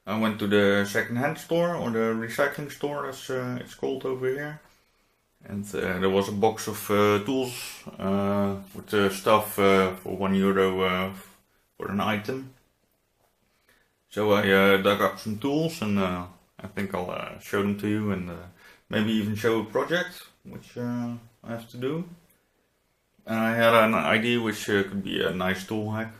I went to the second-hand store, or the recycling store as it's called over here. And there was a box of tools with stuff for €1 for an item. So I dug up some tools, and I think I'll show them to you, and maybe even show a project which I have to do. And I had an idea which could be a nice tool hack.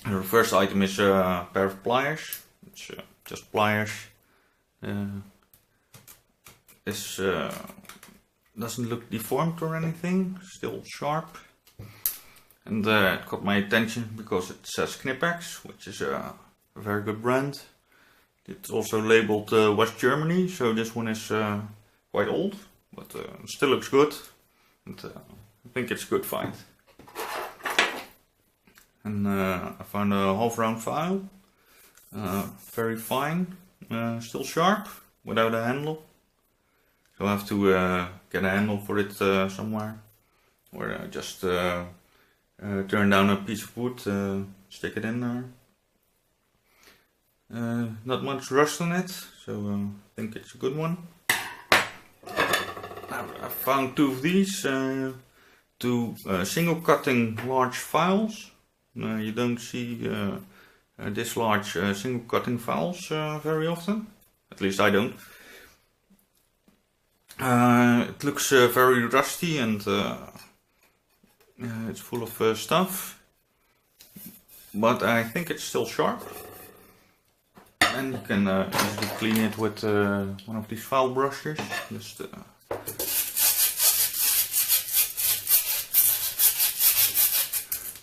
The first item is a pair of pliers. It's just pliers. This doesn't look deformed or anything, still sharp. And it caught my attention because it says Knipex, which is a very good brand. It's also labeled West Germany, so this one is quite old, but still looks good. And I think it's a good find. And I found a half round file, very fine, still sharp, without a handle. So I have to get a handle for it somewhere, or just turn down a piece of wood, stick it in there. Not much rust on it, so I think it's a good one. I found two of these, two single cutting large files. You don't see this large single cutting files very often, at least I don't. It looks very rusty, and it's full of stuff, but I think it's still sharp. And you can easily clean it with one of these file brushes. Just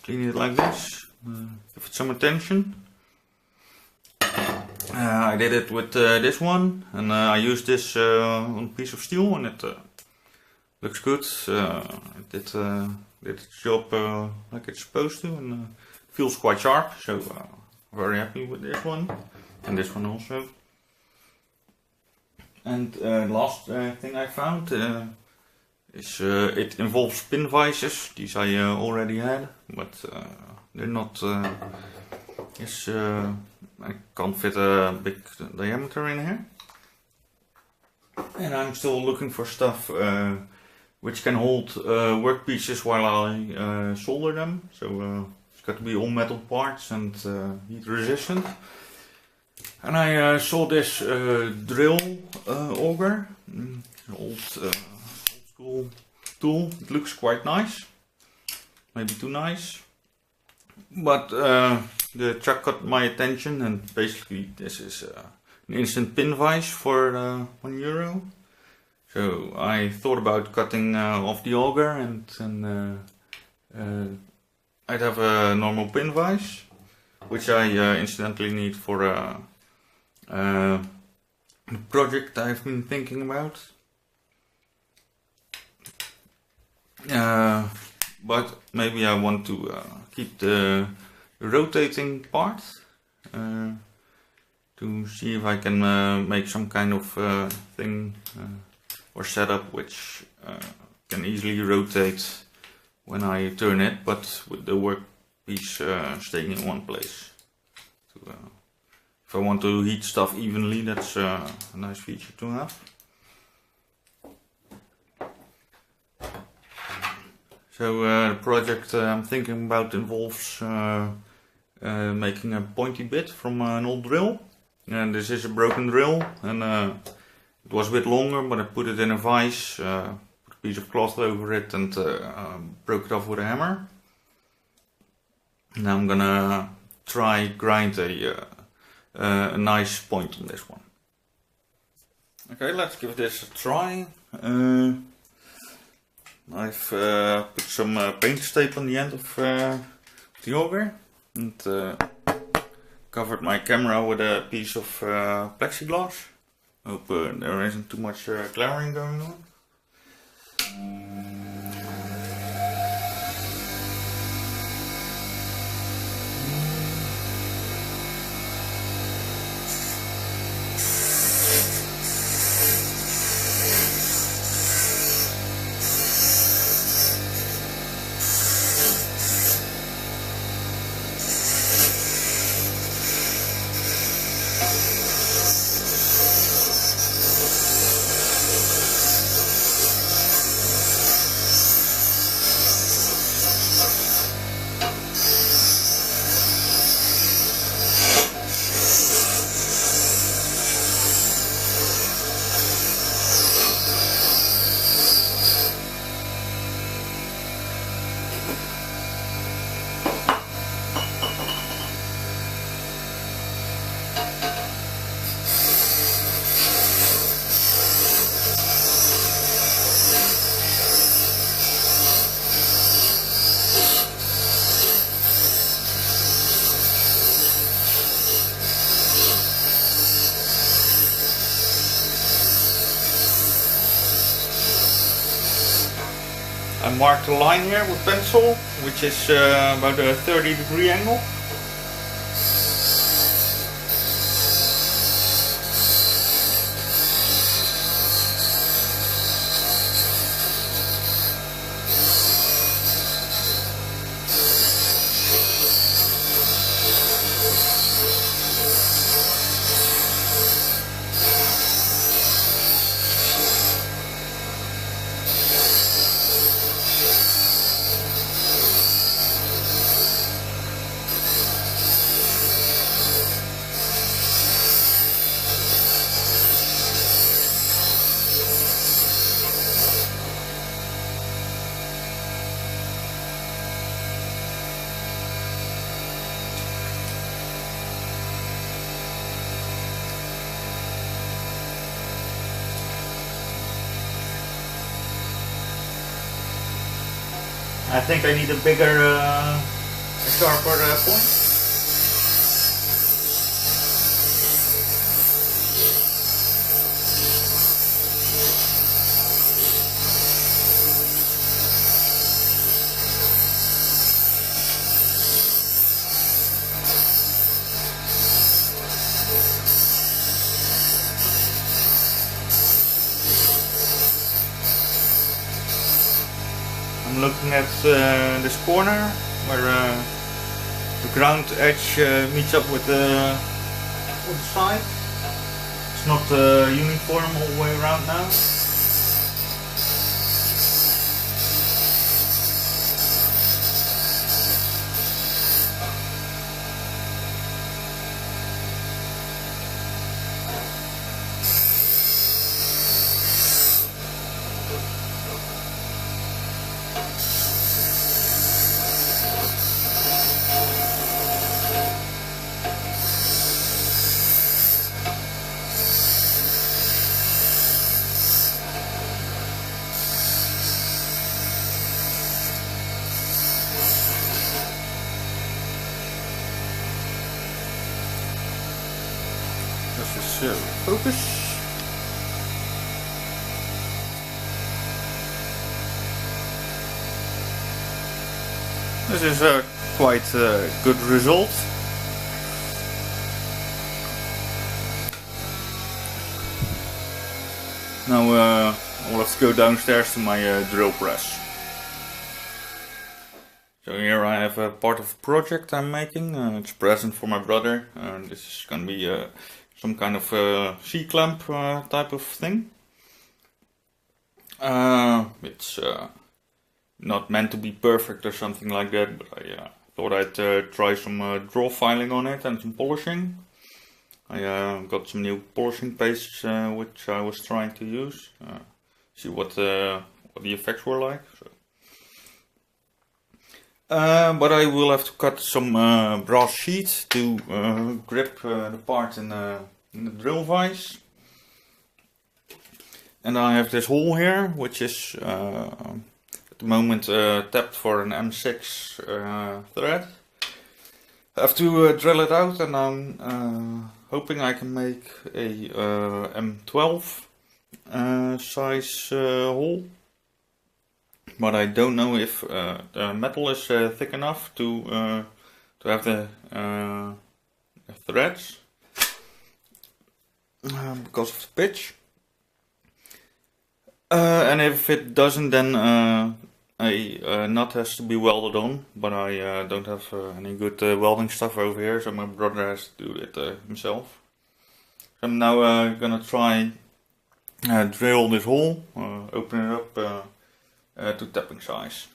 clean it like this, give it some attention. I did it with this one, and I used this on a piece of steel, and it looks good. It did its job like it's supposed to, and feels quite sharp, so very happy with this one, and this one also. And last thing I found is it involves pin vices. These I already had, but they're not. I can't fit a big diameter in here, and I'm still looking for stuff which can hold workpieces while I solder them. So it's got to be all metal parts and heat resistant. And I saw this drill auger, old school tool. It looks quite nice, maybe too nice, but the chuck got my attention, and basically this is an instant pin vise for €1. So I thought about cutting off the auger, and I'd have a normal pin vise, which I incidentally need for a project I've been thinking about. But maybe I want to keep the rotating part to see if I can make some kind of thing or setup which can easily rotate when I turn it, but with the workpiece staying in one place. If I want to heat stuff evenly, that's a nice feature to have. So the project I'm thinking about involves making a pointy bit from an old drill. And this is a broken drill, and it was a bit longer, but I put it in a vise, put a piece of cloth over it, and broke it off with a hammer. Now I'm gonna try grind a nice point on this one. Okay, let's give this a try. I've put some paint tape on the end of the auger, and covered my camera with a piece of plexiglass. Hope there isn't too much glaring going on. I marked a line here with pencil, which is about a 30-degree angle. I think I need a bigger, sharper point. I'm looking at this corner where the ground edge meets up with the side. It's not uniform all the way around now. This is focus. This is a quite good result. Now let's go downstairs to my drill press. So here I have a part of a project I'm making. It's a present for my brother. This is going to be some kind of C-clamp type of thing. It's not meant to be perfect or something like that, but I thought I'd try some draw filing on it and some polishing. I got some new polishing pastes which I was trying to use. See what the effects were like. So. But I will have to cut some brass sheet to grip the part in the drill vise. And I have this hole here, which is at the moment tapped for an M6 thread. I have to drill it out, and I'm hoping I can make a M12 size hole. But I don't know if the metal is thick enough to have the threads because of the pitch. And if it doesn't, then a nut has to be welded on. But I don't have any good welding stuff over here, so my brother has to do it himself. So I'm now gonna try drill this hole, open it up. To tapping size.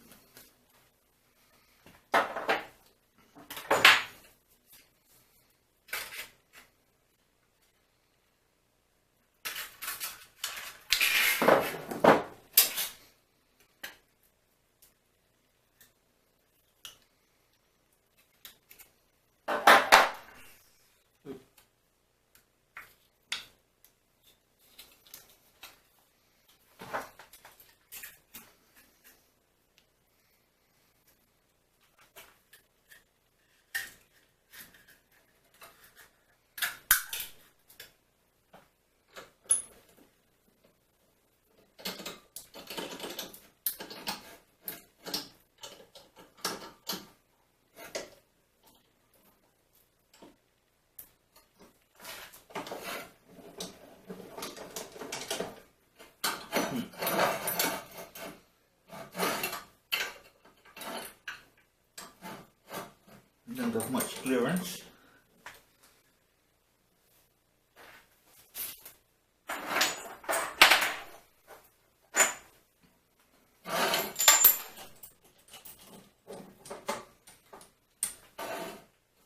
have much clearance.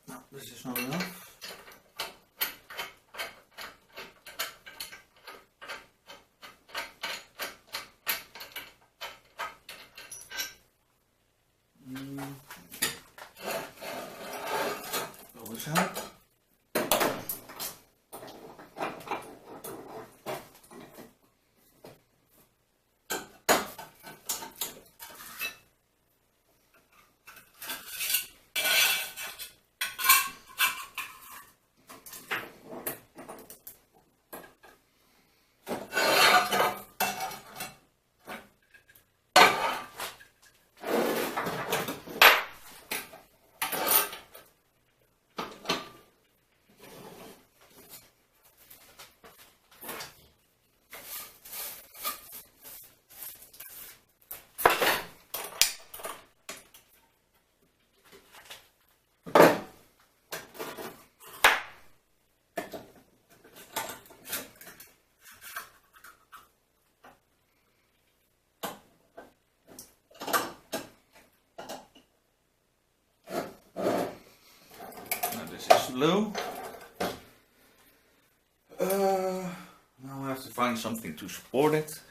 No, this is not enough. This out. This is low. Now I have to find something to support it.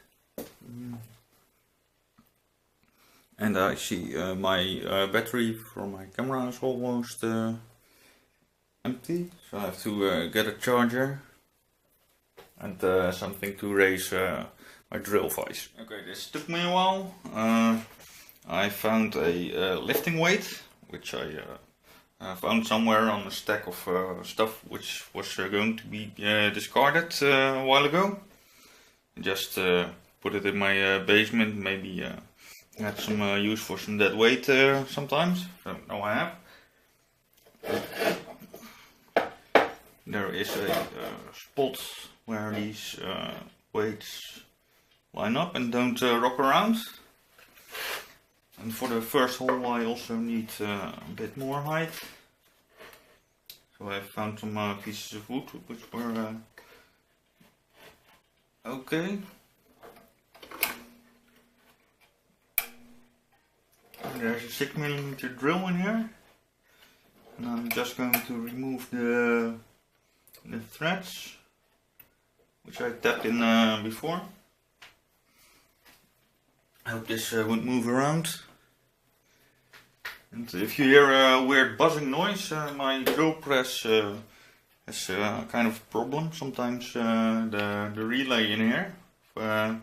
And I see my battery for my camera is almost empty, so I have to get a charger and something to raise my drill vise. Okay, this took me a while. I found a lifting weight, which I found somewhere on a stack of stuff which was going to be discarded a while ago. Just put it in my basement, maybe had some use for some dead weight sometimes. So now I have. There is a spot where these weights line up and don't rock around. And for the first hole I also need a bit more height. So I found some pieces of wood which were okay. And there's a 6mm drill in here. And I'm just going to remove the threads which I tapped in before. I hope this won't move around. And if you hear a weird buzzing noise, my drill press has a kind of problem. Sometimes the relay in here, from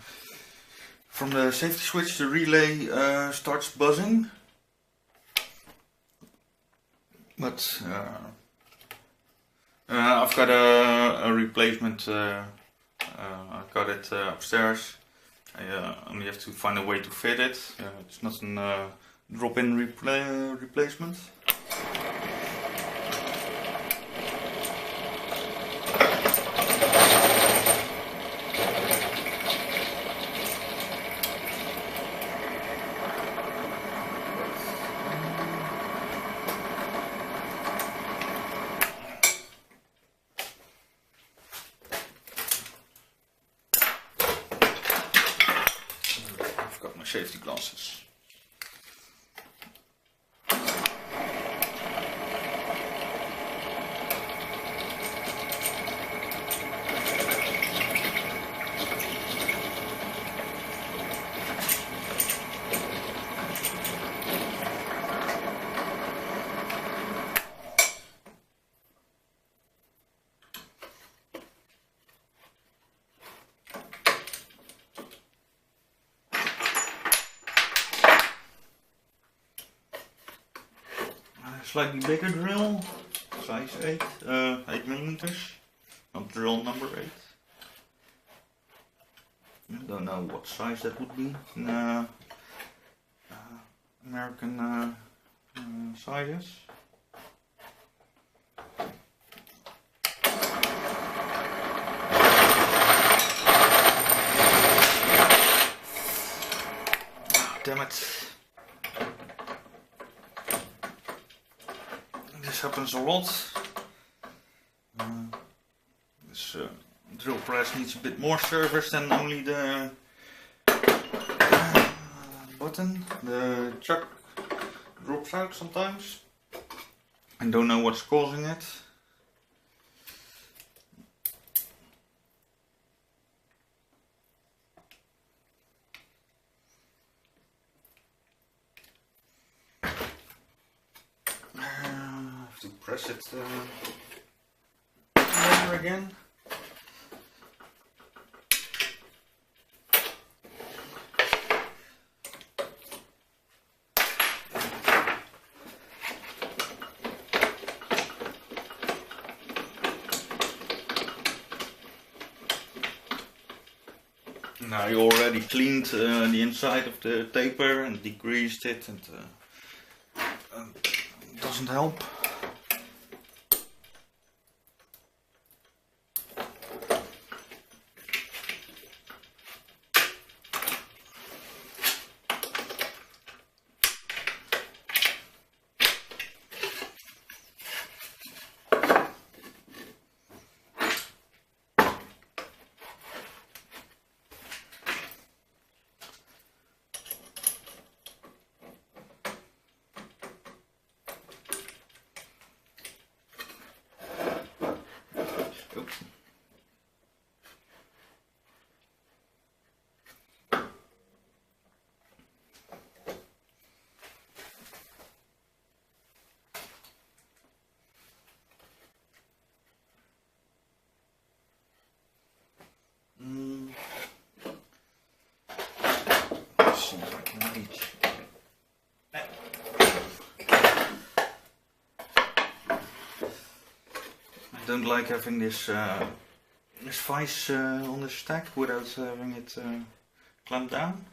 the safety switch, the relay starts buzzing. But I've got a replacement. I've got it upstairs. I only have to find a way to fit it. It's not a drop-in replacement. I've got my safety glasses. Slightly bigger drill, size 8mm, not drill number 8. I don't know what size that would be in American sizes. Damn it. This happens a lot. This drill press needs a bit more service than only the button. The chuck drops out sometimes. I don't know what's causing it. I have to press it there again. Now I already cleaned the inside of the taper and degreased it, and it doesn't help. Let's see if I can reach. I don't like having this vice on the stack without having it clamped down.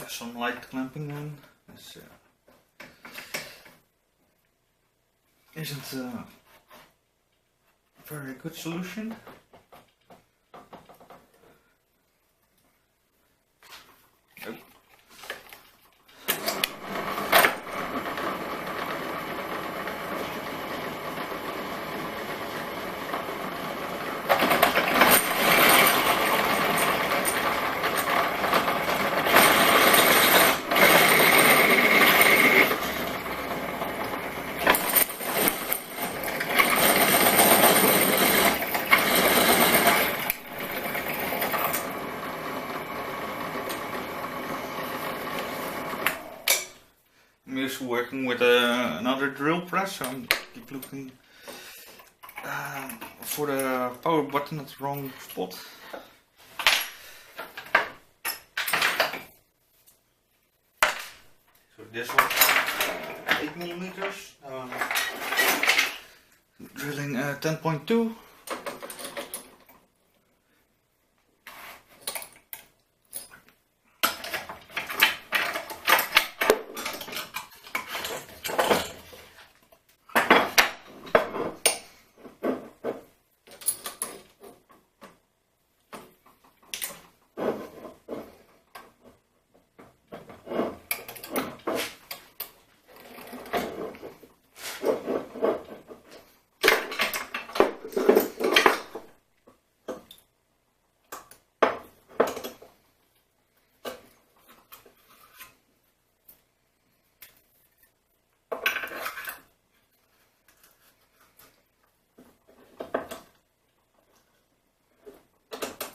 Some light clamping then. This isn't a very good solution. is working with another drill press, so I'm keep looking for the power button at the wrong spot. So this was 8mm, drilling 10.2.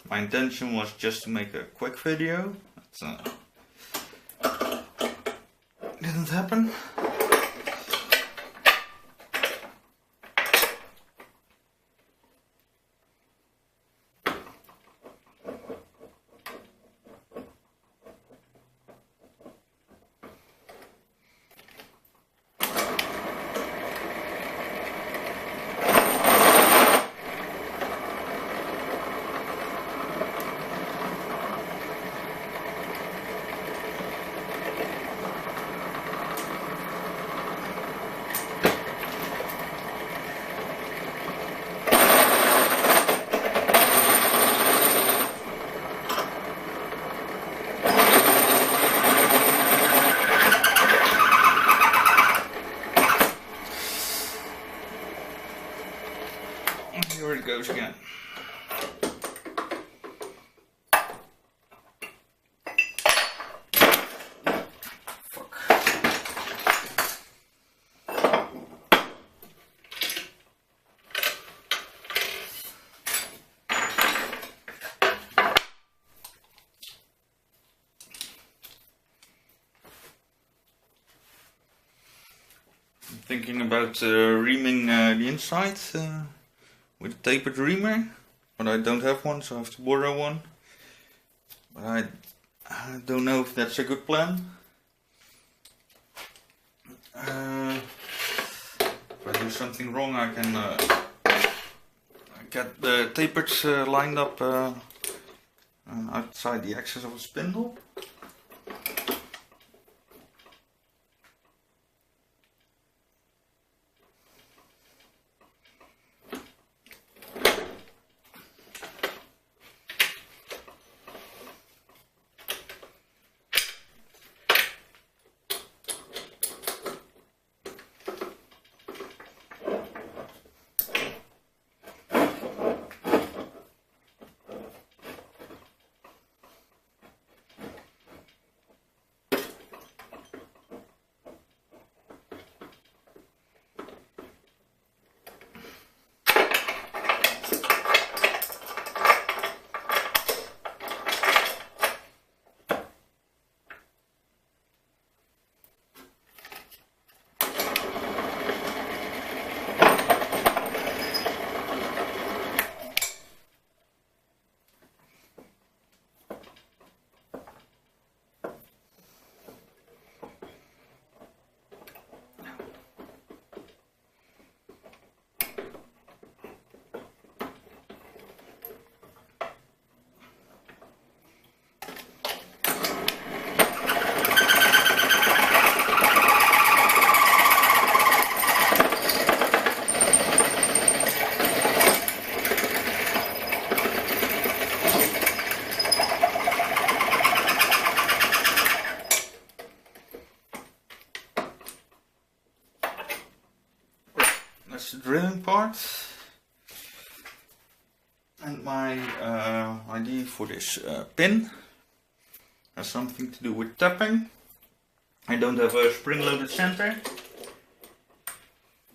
My intention was just to make a quick video, but didn't happen. Here it goes again. Fuck. I'm thinking about reaming the inside with a tapered reamer, but I don't have one, so I have to borrow one. But I don't know if that's a good plan. If I do something wrong, I can get the tapers lined up outside the axis of a spindle. That's the drilling part, and my idea for this pin has something to do with tapping. I don't have a spring-loaded center,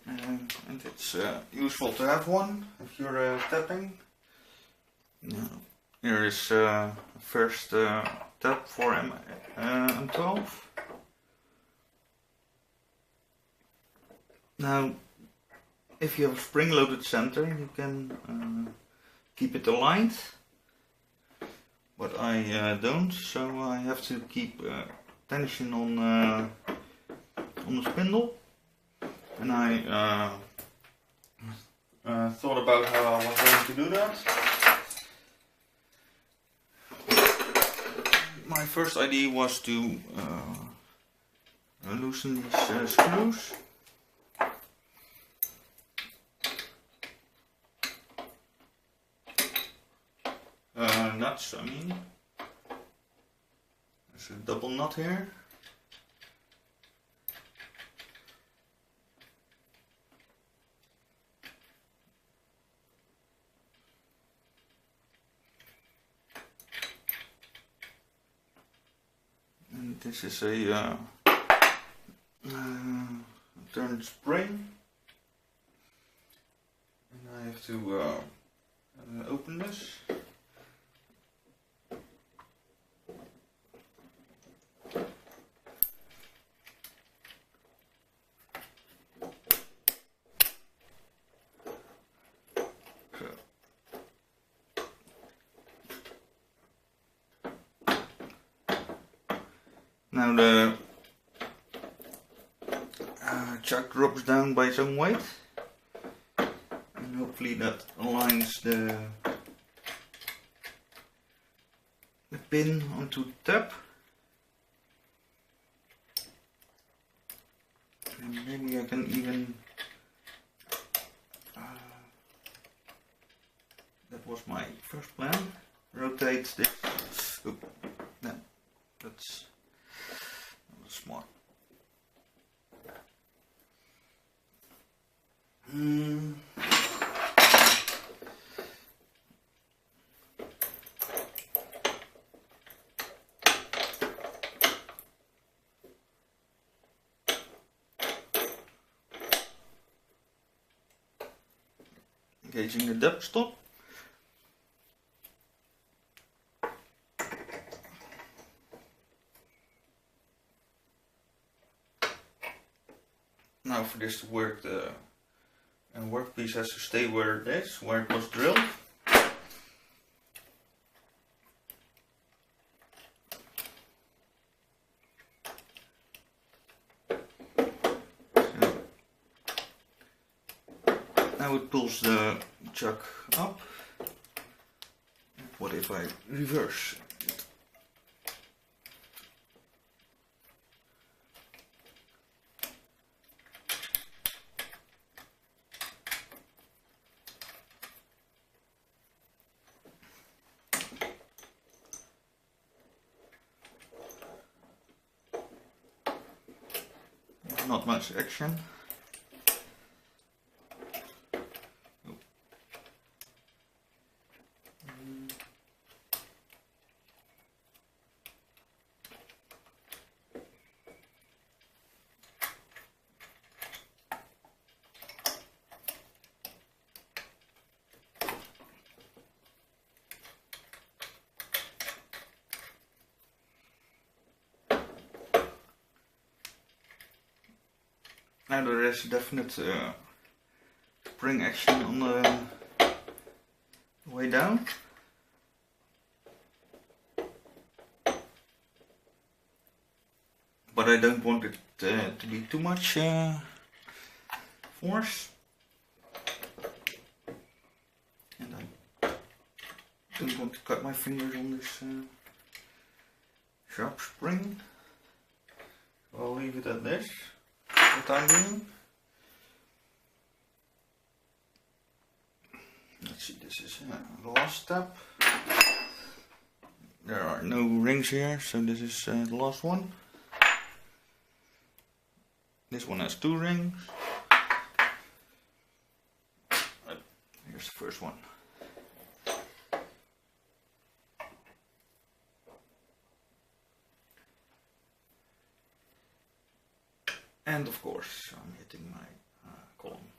and it's useful to have one if you're tapping. Here is first tap for M12. Now, if you have a spring-loaded center, you can keep it aligned, but I don't, so I have to keep tension on the spindle, and I thought about how I was going to do that. My first idea was to loosen these screws. Nuts, I mean. There's a double nut here. And this is a turned spring. And I have to open this. Now the chuck drops down by its own weight, and hopefully that aligns the pin onto the tab. And maybe I can even, that was my first plan, rotate this. Oh, no, that's smart. Engaging the depth stop. Now for this to work, the workpiece has to stay where it is, where it was drilled. So, now it pulls the chuck up. What if I reverse? Not much action. Now there is definite spring action on the way down. But I don't want it to be too much force. And I don't want to cut my fingers on this sharp spring. So I'll leave it at this. For the time being. Let's see, this is the last step. There are no rings here, so this is the last one. This one has 2 rings. Here's the first one. And of course, I'm hitting my column.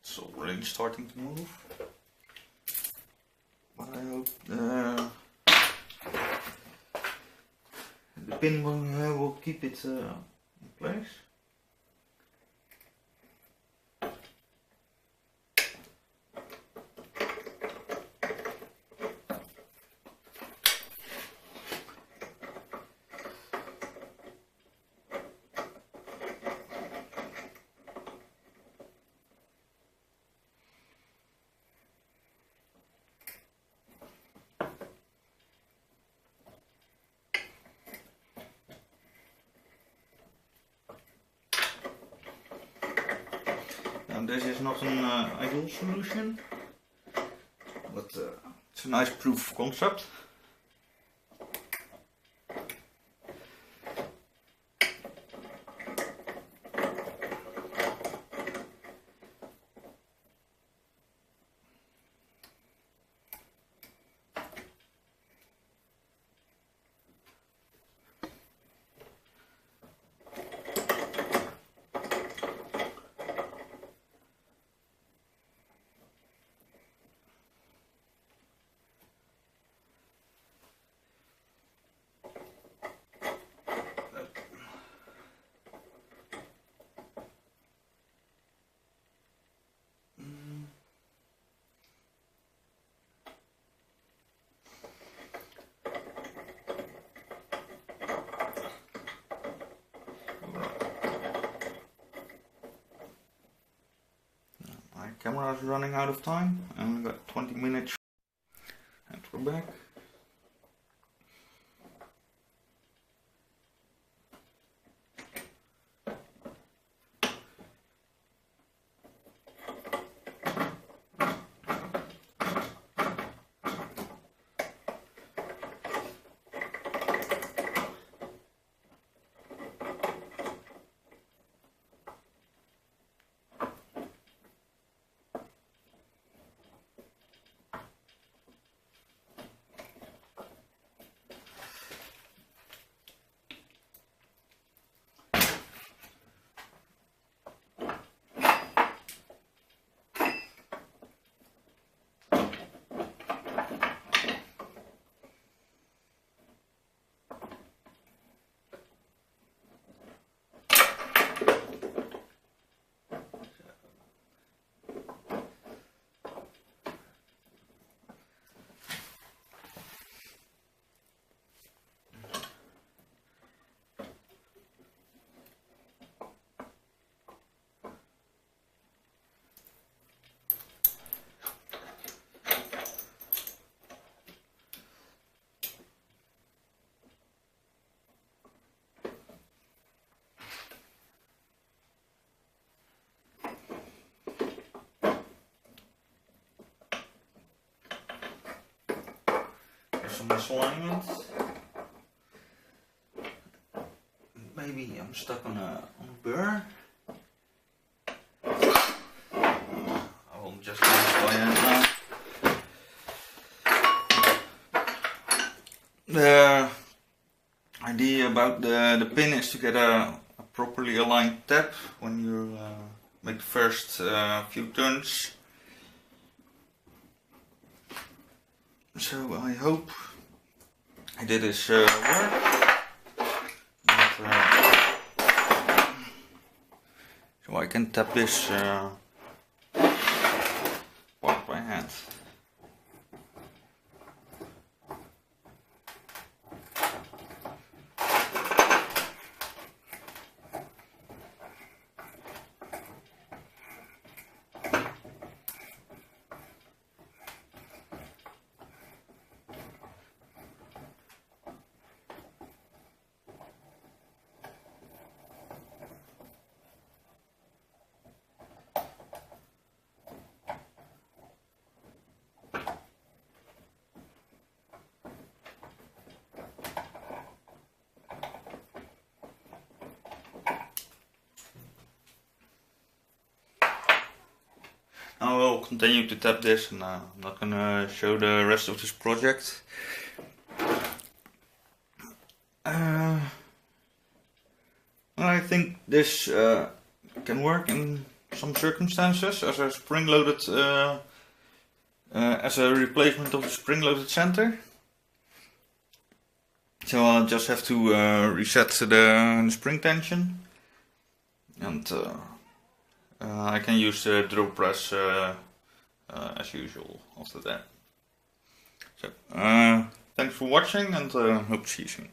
It's all already starting to move. But I hope the pin will keep it in place. This is not an ideal solution, but it's a nice proof of concept. Camera is running out of time and we got 20 minutes and we're back. Some misalignment. Maybe I'm stuck on a burr. I will just do it by hand now. The idea about the pin is to get a properly aligned tab when you make the first few turns. So I hope I did this work. But, so I can tap this part by hand. I will continue to tap this, and I'm not gonna show the rest of this project. I think this can work in some circumstances as a spring-loaded, as a replacement of the spring-loaded center. So I'll just have to reset the spring tension, and I can use the drill press as usual after that. So thanks for watching, and hope to see you soon.